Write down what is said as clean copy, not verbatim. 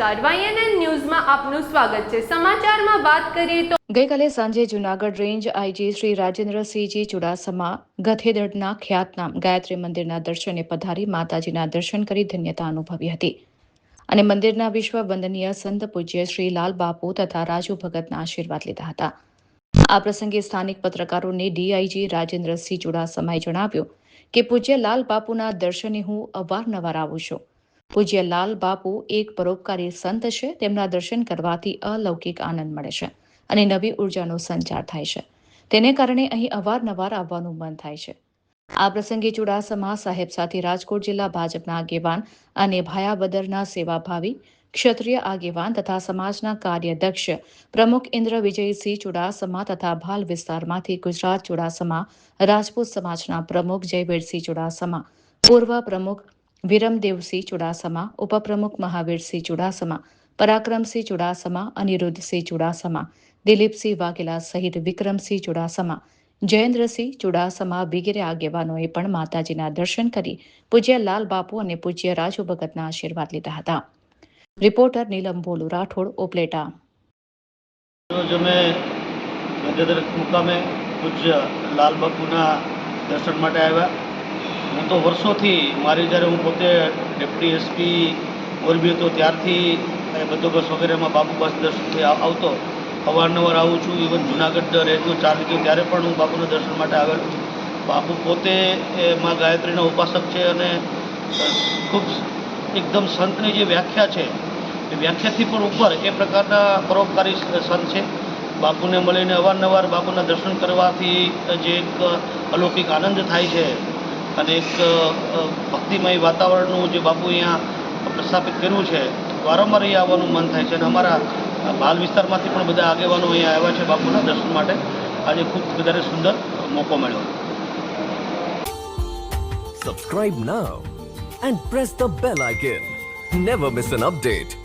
નમસ્કાર, YNN ન્યૂઝમાં આપનું સ્વાગત છે। સમાચારમાં વાત કરીએ તો ગઈકાલે સાંજે જૂનાગઢ રેન્જ આઈજી શ્રી રાજેન્દ્રસિંહજી ચુડાસમા ગધેદડના ખ્યાતનામ ગાયત્રી મંદિરના દર્શને પધારી માતાજીના દર્શન કરી ધન્યતા અનુભવી હતી અને મંદિરના વિશ્વ વંદનીય સંત પૂજ્ય શ્રી લાલ બાપુ તથા રાજુ ભગતના આશીર્વાદ લીધા હતા। આ પ્રસંગે સ્થાનિક પત્રકારોને ડીઆઈજી રાજેન્દ્રસિંહ ચુડાસમાએ જણાવ્યું કે પૂજ્ય લાલ બાપુના દર્શને હું અવારનવાર આવું છું। પૂજ્ય લાલ બાપુ એક પરોપકારી સંત છે। તેમના દર્શન કરવાથી અલૌકિક આનંદ મળે છે અને નવી ઉર્જાનો સંચાર થાય છે। તેને કારણે અહીં અવારનવાર આવવાનું મન થાય છે। આ પ્રસંગે ચુડાસમા સાહેબ સાથે રાજકોટ જિલ્લા ભાજપના આગેવાન અને ભાયાબદરના સેવાભાવી ક્ષત્રિય આગેવાન તથા સમાજના કાર્યદક્ષ પ્રમુખ ઇન્દ્ર વિજયસિંહ ચુડાસમા તથા ભાલ વિસ્તારમાંથી ગુજરાત ચુડાસમા રાજપૂત સમાજના પ્રમુખ જયવીરસિંહ ચુડાસમા, પૂર્વ પ્રમુખ વિરમદેવસિંહ ચુડાસમા, ઉપપ્રમુખ મહાવીરસિંહ ચુડાસમા, પરાક્રમસિંહ ચુડાસમા, અનિરુદ્ધસિંહ ચુડાસમા, દિલીપસિંહ વાઘેલા સહિત વિક્રમસિંહ ચુડાસમા, જયેન્દ્રસિંહ ચુડાસમા વગેરે આગેવાનોએ પણ માતાજીના દર્શન કરી પૂજ્ય લાલ બાપુ અને પૂજ્ય રાજુ ભગતના આશીર્વાદ લીધા હતા। રિપોર્ટર નીલમ બોલુ રાઠોડ, ઉપલેટા। ગધેદર મુકામે પૂજ્ય લાલ બાપુના દર્શન માટે આવ્યા। હું તો વર્ષોથી જ્યારે હું પોતે ડેપ્યુટી એસપી મોરબી હતો ત્યારથી બંદોબસ્ત વગેરેમાં બાપુ પાસે દર્શનથી આવતો, અવારનવાર આવું છું। ઇવન જુનાગઢ રેન્જનો ચાર્જ લીધો ત્યારે પણ હું બાપુના દર્શન માટે આવેલો છું। બાપુ પોતે માં ગાયત્રીના ઉપાસક છે અને ખૂબ એકદમ સંતની જે વ્યાખ્યા છે એ વ્યાખ્યાથી પણ ઉપર એ પ્રકારના પરોપકારી સંત છે। બાપુને મળીને અવારનવાર બાપુના દર્શન કરવાથી જે એક અલૌકિક આનંદ થાય છે અને એક ભક્તિમય વાતાવરણનું જે બાપુ અહીંયા પ્રસ્થાપિત કર્યું છે, વારંવાર અહીંયા આવવાનું મન થાય છે અને અમારા ભાલ વિસ્તારમાંથી પણ બધા આગેવાનો અહીંયા આવ્યા છે બાપુના દર્શન માટે। આજે ખૂબ વધારે સુંદર મોકો મળ્યો। Subscribe now and press the bell icon. Never miss an update.